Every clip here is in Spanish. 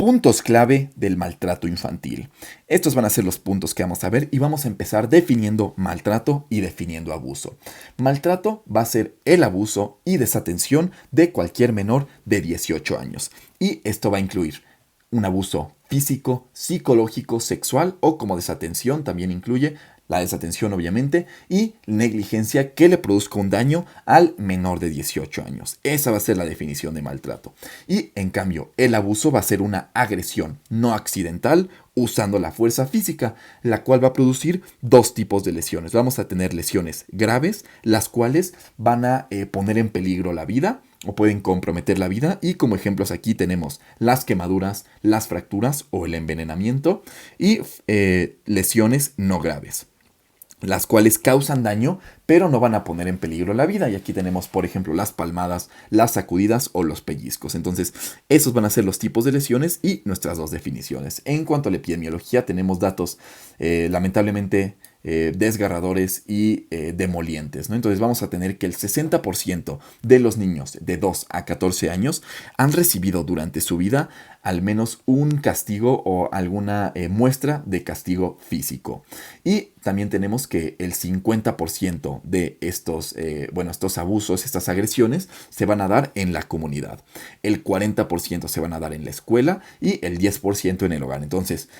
Puntos clave del maltrato infantil. Estos van a ser los puntos que vamos a ver y vamos a empezar definiendo maltrato y definiendo abuso. Maltrato va a ser el abuso y desatención de cualquier menor de 18 años. Y esto va a incluir un abuso físico, psicológico, sexual o como desatención también incluye la desatención obviamente, y negligencia que le produzca un daño al menor de 18 años. Esa va a ser la definición de maltrato. Y en cambio, el abuso va a ser una agresión no accidental usando la fuerza física, la cual va a producir dos tipos de lesiones. Vamos a tener lesiones graves, las cuales van a poner en peligro la vida o pueden comprometer la vida, y como ejemplos aquí tenemos las quemaduras, las fracturas o el envenenamiento, y lesiones no graves, las cuales causan daño, pero no van a poner en peligro la vida. Y aquí tenemos, por ejemplo, las palmadas, las sacudidas o los pellizcos. Entonces, esos van a ser los tipos de lesiones y nuestras dos definiciones. En cuanto a la epidemiología, tenemos datos lamentablemente desgarradores y demolientes, ¿no? Entonces vamos a tener que el 60% de los niños de 2 a 14 años han recibido durante su vida al menos un castigo o alguna muestra de castigo físico. Y también tenemos que el 50% de estos abusos, estas agresiones, se van a dar en la comunidad. El 40% se van a dar en la escuela y el 10% en el hogar. Entonces,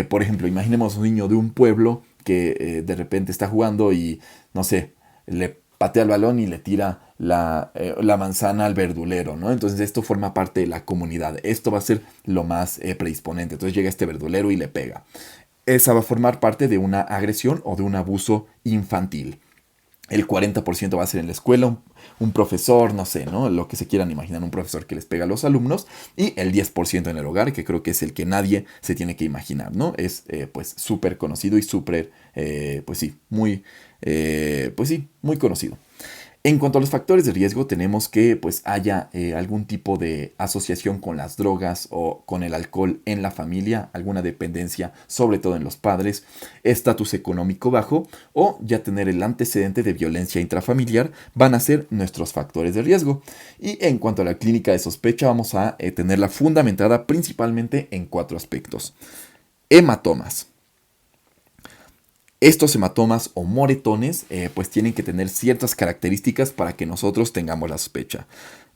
por ejemplo, imaginemos un niño de un pueblo que de repente está jugando y, no sé, le patea el balón y le tira la manzana al verdulero, ¿no? Entonces esto forma parte de la comunidad. Esto va a ser lo más predisponente. Entonces llega este verdulero y le pega. Esa va a formar parte de una agresión o de un abuso infantil. El 40% va a ser en la escuela, un profesor, no sé, ¿no? Lo que se quieran imaginar, un profesor que les pega a los alumnos. Y el 10% en el hogar, que creo que es el que nadie se tiene que imaginar, ¿no? Es pues súper conocido y súper, muy conocido. En cuanto a los factores de riesgo, tenemos que pues haya algún tipo de asociación con las drogas o con el alcohol en la familia, alguna dependencia, sobre todo en los padres, estatus económico bajo o ya tener el antecedente de violencia intrafamiliar van a ser nuestros factores de riesgo. Y en cuanto a la clínica de sospecha, vamos a tenerla fundamentada principalmente en 4 aspectos. Hematomas. Estos hematomas o moretones pues tienen que tener ciertas características para que nosotros tengamos la sospecha.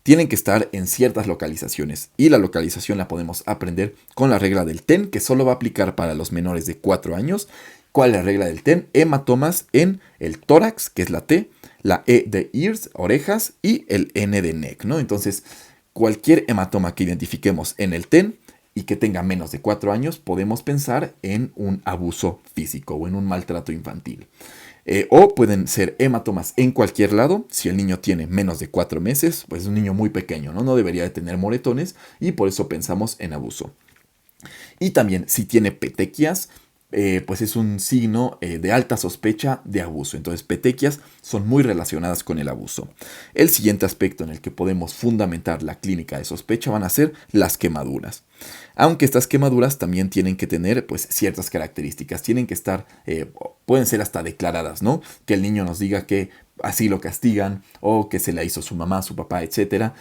Tienen que estar en ciertas localizaciones y la localización la podemos aprender con la regla del TEN, que solo va a aplicar para los menores de 4 años. ¿Cuál es la regla del TEN? Hematomas en el tórax, que es la T, la E de ears, orejas, y el N de neck, ¿no? Entonces, cualquier hematoma que identifiquemos en el TEN y que tenga menos de 4 años, podemos pensar en un abuso físico o en un maltrato infantil. O pueden ser hematomas en cualquier lado. Si el niño tiene menos de 4 meses, pues es un niño muy pequeño, ¿no? No debería de tener moretones y por eso pensamos en abuso. Y también si tiene petequias, pues es un signo de alta sospecha de abuso. Entonces, petequias son muy relacionadas con el abuso. El siguiente aspecto en el que podemos fundamentar la clínica de sospecha van a ser las quemaduras. Aunque estas quemaduras también tienen que tener pues ciertas características, tienen que estar, pueden ser hasta declaradas, ¿no? Que el niño nos diga que así lo castigan o que se la hizo su mamá, su papá, etcétera.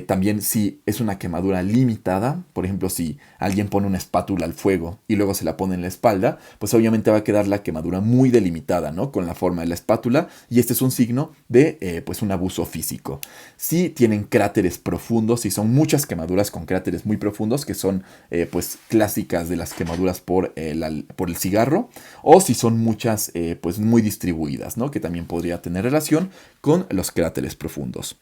También si es una quemadura limitada, por ejemplo, si alguien pone una espátula al fuego y luego se la pone en la espalda, pues obviamente va a quedar la quemadura muy delimitada, ¿no? Con la forma de la espátula, y este es un signo de pues un abuso físico. Si tienen cráteres profundos, si son muchas quemaduras con cráteres muy profundos, que son pues clásicas de las quemaduras por el cigarro, o si son muchas pues muy distribuidas, ¿no? Que también podría tener relación con los cráteres profundos.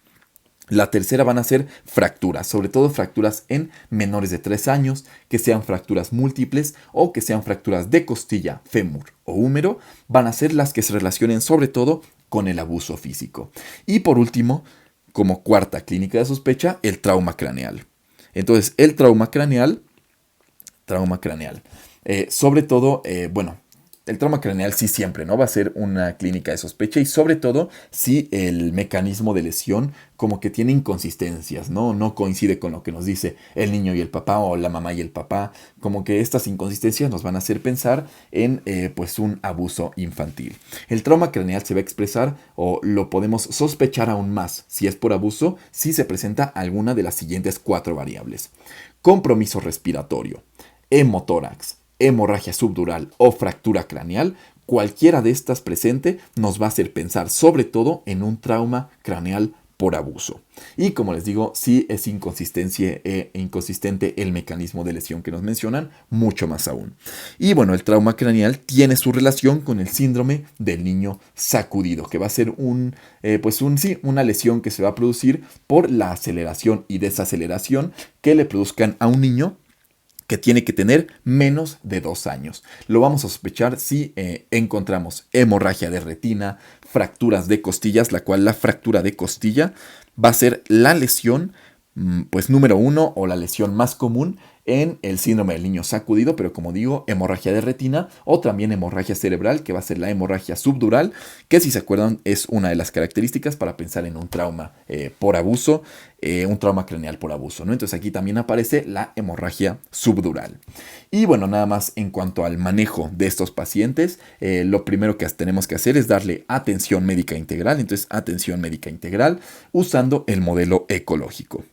La tercera van a ser fracturas, sobre todo fracturas en menores de 3 años, que sean fracturas múltiples o que sean fracturas de costilla, fémur o húmero, van a ser las que se relacionen sobre todo con el abuso físico. Y por último, como cuarta clínica de sospecha, el trauma craneal. Entonces, el trauma craneal, sobre todo, el trauma craneal sí siempre, ¿no? Va a ser una clínica de sospecha y sobre todo si el mecanismo de lesión como que tiene inconsistencias, ¿no? No coincide con lo que nos dice el niño y el papá o la mamá y el papá. Como que estas inconsistencias nos van a hacer pensar en pues un abuso infantil. El trauma craneal se va a expresar o lo podemos sospechar aún más si es por abuso, si se presenta alguna de las siguientes 4 variables. Compromiso respiratorio, hemotórax, hemorragia subdural o fractura craneal, cualquiera de estas presente nos va a hacer pensar sobre todo en un trauma craneal por abuso. Y como les digo, si es inconsistente el mecanismo de lesión que nos mencionan, mucho más aún. Y bueno, el trauma craneal tiene su relación con el síndrome del niño sacudido, que va a ser una lesión que se va a producir por la aceleración y desaceleración que le produzcan a un niño que tiene que tener menos de 2 años. Lo vamos a sospechar si encontramos hemorragia de retina, fracturas de costillas, la cual la fractura de costilla va a ser la lesión, pues número 1 o la lesión más común en el síndrome del niño sacudido, pero como digo, hemorragia de retina o también hemorragia cerebral, que va a ser la hemorragia subdural, que si se acuerdan es una de las características para pensar en un trauma por abuso, un trauma craneal por abuso, ¿no? Entonces aquí también aparece la hemorragia subdural. Y bueno, nada más en cuanto al manejo de estos pacientes, lo primero que tenemos que hacer es darle atención médica integral, entonces atención médica integral usando el modelo ecológico.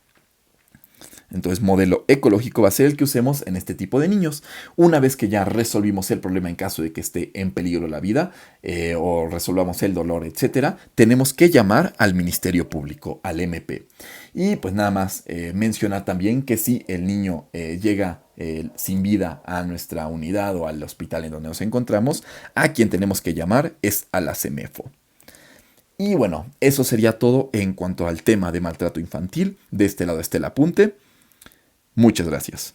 Entonces, modelo ecológico va a ser el que usemos en este tipo de niños. Una vez que ya resolvimos el problema en caso de que esté en peligro la vida o resolvamos el dolor, etcétera, tenemos que llamar al Ministerio Público, al MP. Y pues nada más mencionar también que si el niño llega sin vida a nuestra unidad o al hospital en donde nos encontramos, a quien tenemos que llamar es a la CEMEFO. Y bueno, eso sería todo en cuanto al tema de maltrato infantil. De este lado está el apunte. Muchas gracias.